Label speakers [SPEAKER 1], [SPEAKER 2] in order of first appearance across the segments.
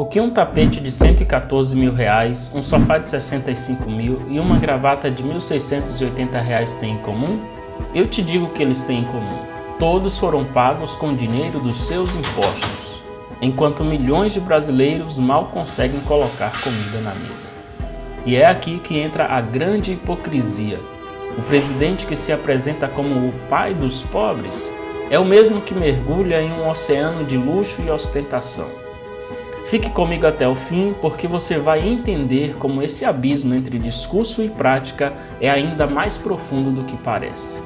[SPEAKER 1] O que um tapete de 114 mil reais, um sofá de 65 mil e uma gravata de 1.680 reais têm em comum? Eu te digo o que eles têm em comum. Todos foram pagos com dinheiro dos seus impostos, enquanto milhões de brasileiros mal conseguem colocar comida na mesa. E é aqui que entra a grande hipocrisia. O presidente que se apresenta como o pai dos pobres é o mesmo que mergulha em um oceano de luxo e ostentação. Fique comigo até o fim, porque você vai entender como esse abismo entre discurso e prática é ainda mais profundo do que parece.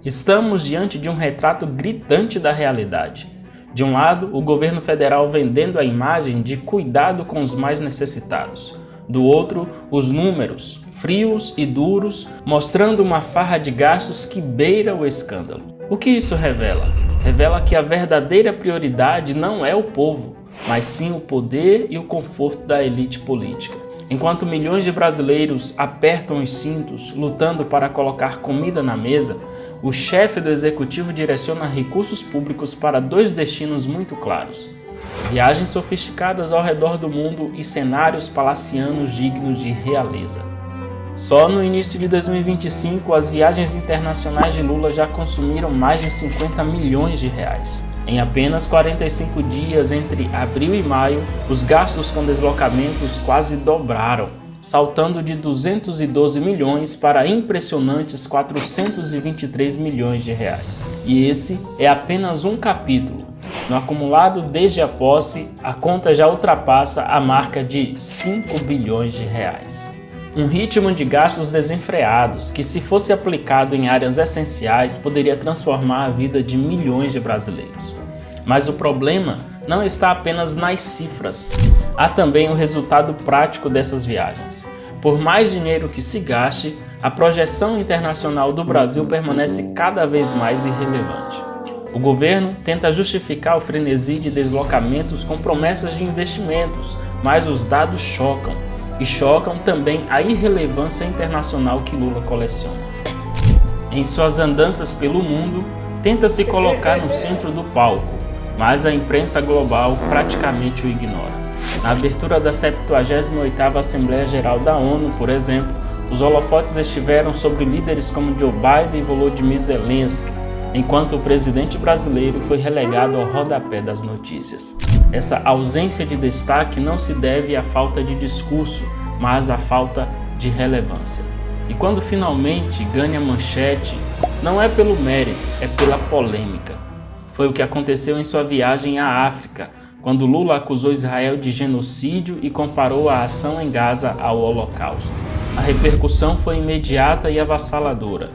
[SPEAKER 1] Estamos diante de um retrato gritante da realidade. De um lado, o governo federal vendendo a imagem de cuidado com os mais necessitados. Do outro, os números, frios e duros, mostrando uma farra de gastos que beira o escândalo. O que isso revela? Revela que a verdadeira prioridade não é o povo, mas sim o poder e o conforto da elite política. Enquanto milhões de brasileiros apertam os cintos, lutando para colocar comida na mesa, o chefe do executivo direciona recursos públicos para dois destinos muito claros: viagens sofisticadas ao redor do mundo e cenários palacianos dignos de realeza. Só no início de 2025, as viagens internacionais de Lula já consumiram mais de 50 milhões de reais. Em apenas 45 dias entre abril e maio, os gastos com deslocamentos quase dobraram, saltando de 212 milhões para impressionantes 423 milhões de reais. E esse é apenas um capítulo. No acumulado desde a posse, a conta já ultrapassa a marca de 5 bilhões de reais. Um ritmo de gastos desenfreados que, se fosse aplicado em áreas essenciais, poderia transformar a vida de milhões de brasileiros. Mas o problema não está apenas nas cifras. Há também o resultado prático dessas viagens. Por mais dinheiro que se gaste, a projeção internacional do Brasil permanece cada vez mais irrelevante. O governo tenta justificar o frenesi de deslocamentos com promessas de investimentos, mas os dados chocam. E chocam também a irrelevância internacional que Lula coleciona. Em suas andanças pelo mundo, tenta se colocar no centro do palco, mas a imprensa global praticamente o ignora. Na abertura da 78ª Assembleia Geral da ONU, por exemplo, os holofotes estiveram sobre líderes como Joe Biden e Volodymyr Zelensky, enquanto o presidente brasileiro foi relegado ao rodapé das notícias. Essa ausência de destaque não se deve à falta de discurso, mas à falta de relevância. E quando finalmente ganha manchete, não é pelo mérito, é pela polêmica. Foi o que aconteceu em sua viagem à África, quando Lula acusou Israel de genocídio e comparou a ação em Gaza ao Holocausto. A repercussão foi imediata e avassaladora.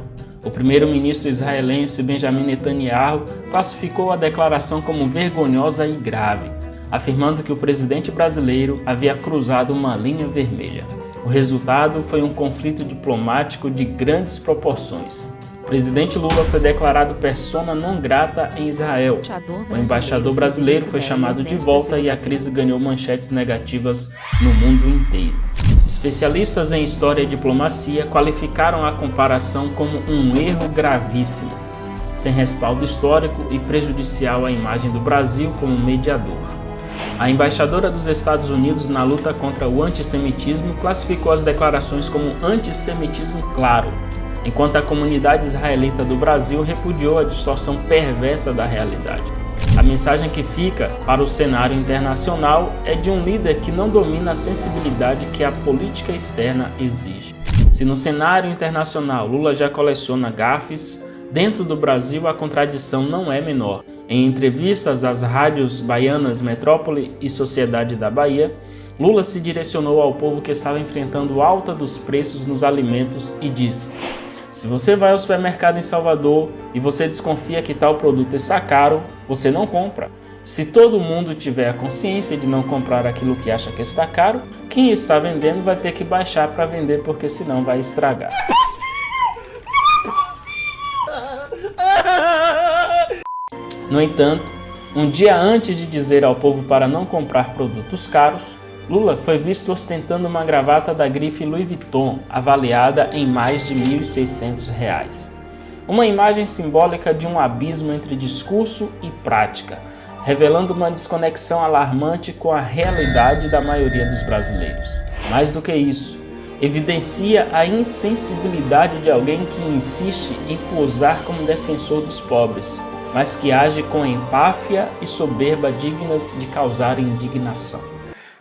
[SPEAKER 1] O primeiro-ministro israelense Benjamin Netanyahu classificou a declaração como vergonhosa e grave, afirmando que o presidente brasileiro havia cruzado uma linha vermelha. O resultado foi um conflito diplomático de grandes proporções. O presidente Lula foi declarado persona non grata em Israel. O embaixador brasileiro foi chamado de volta e a crise ganhou manchetes negativas no mundo inteiro. Especialistas em história e diplomacia qualificaram a comparação como um erro gravíssimo, sem respaldo histórico e prejudicial à imagem do Brasil como mediador. A embaixadora dos Estados Unidos na luta contra o antissemitismo classificou as declarações como antissemitismo claro, enquanto a comunidade israelita do Brasil repudiou a distorção perversa da realidade. A mensagem que fica para o cenário internacional é de um líder que não domina a sensibilidade que a política externa exige. Se no cenário internacional Lula já coleciona gafes, dentro do Brasil a contradição não é menor. Em entrevistas às rádios baianas Metrópole e Sociedade da Bahia, Lula se direcionou ao povo que estava enfrentando alta dos preços nos alimentos e disse: se você vai ao supermercado em Salvador e você desconfia que tal produto está caro, você não compra. Se todo mundo tiver a consciência de não comprar aquilo que acha que está caro, quem está vendendo vai ter que baixar para vender, porque senão vai estragar. No entanto, um dia antes de dizer ao povo para não comprar produtos caros, Lula foi visto ostentando uma gravata da grife Louis Vuitton, avaliada em mais de R$ 1.600. Uma imagem simbólica de um abismo entre discurso e prática, revelando uma desconexão alarmante com a realidade da maioria dos brasileiros. Mais do que isso, evidencia a insensibilidade de alguém que insiste em posar como defensor dos pobres, mas que age com empáfia e soberba dignas de causar indignação.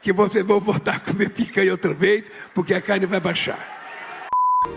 [SPEAKER 2] Que vocês vão voltar a comer picanha outra vez, porque a carne vai baixar.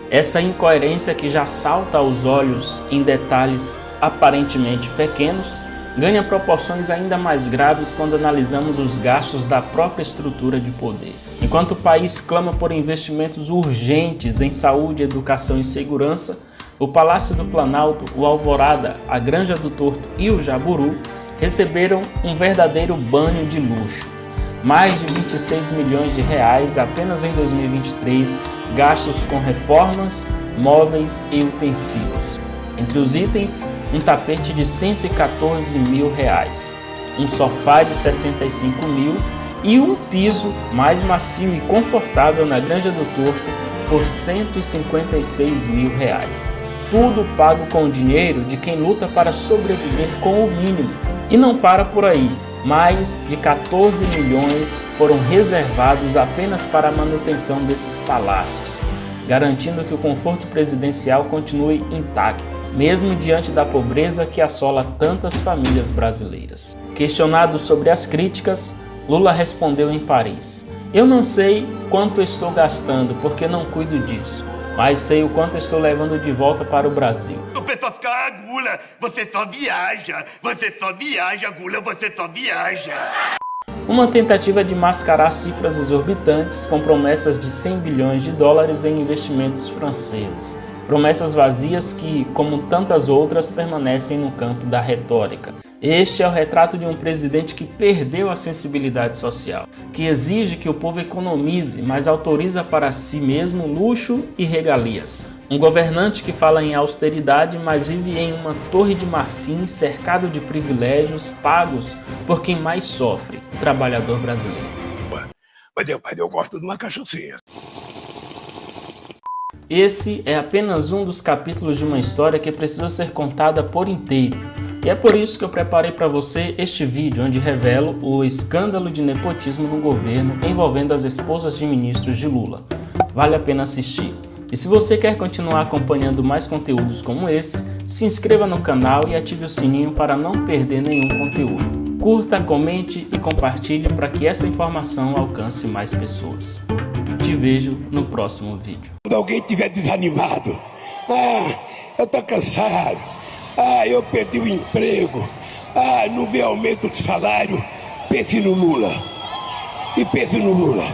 [SPEAKER 1] Essa incoerência que já salta aos olhos em detalhes aparentemente pequenos, ganha proporções ainda mais graves quando analisamos os gastos da própria estrutura de poder. Enquanto o país clama por investimentos urgentes em saúde, educação e segurança, o Palácio do Planalto, o Alvorada, a Granja do Torto e o Jaburu receberam um verdadeiro banho de luxo. Mais de 26 milhões de reais apenas em 2023, gastos com reformas, móveis e utensílios. Entre os itens, um tapete de 114 mil reais, um sofá de 65 mil e um piso mais macio e confortável na Granja do Torto por 156 mil reais. Tudo pago com o dinheiro de quem luta para sobreviver com o mínimo. E não para por aí. Mais de 14 milhões foram reservados apenas para a manutenção desses palácios, garantindo que o conforto presidencial continue intacto, mesmo diante da pobreza que assola tantas famílias brasileiras. Questionado sobre as críticas, Lula respondeu em Paris: "Eu não sei quanto estou gastando porque não cuido disso, mas sei o quanto estou levando de volta para o Brasil."
[SPEAKER 3] O pessoal fica, Gula, você só viaja, Gula, você só viaja.
[SPEAKER 1] Uma tentativa de mascarar cifras exorbitantes com promessas de 100 bilhões de dólares em investimentos franceses. Promessas vazias que, como tantas outras, permanecem no campo da retórica. Este é o retrato de um presidente que perdeu a sensibilidade social, que exige que o povo economize, mas autoriza para si mesmo luxo e regalias. Um governante que fala em austeridade, mas vive em uma torre de marfim cercado de privilégios pagos por quem mais sofre, o trabalhador brasileiro.
[SPEAKER 2] Mas eu gosto de uma cachaçinha.
[SPEAKER 1] Esse é apenas um dos capítulos de uma história que precisa ser contada por inteiro. E é por isso que eu preparei para você este vídeo, onde revelo o escândalo de nepotismo no governo envolvendo as esposas de ministros de Lula. Vale a pena assistir. E se você quer continuar acompanhando mais conteúdos como esse, se inscreva no canal e ative o sininho para não perder nenhum conteúdo. Curta, comente e compartilhe para que essa informação alcance mais pessoas. Te vejo no próximo vídeo.
[SPEAKER 2] Quando alguém estiver desanimado, eu tô cansado, eu perdi o emprego, não vê aumento de salário, pense no Lula. E pense no Lula.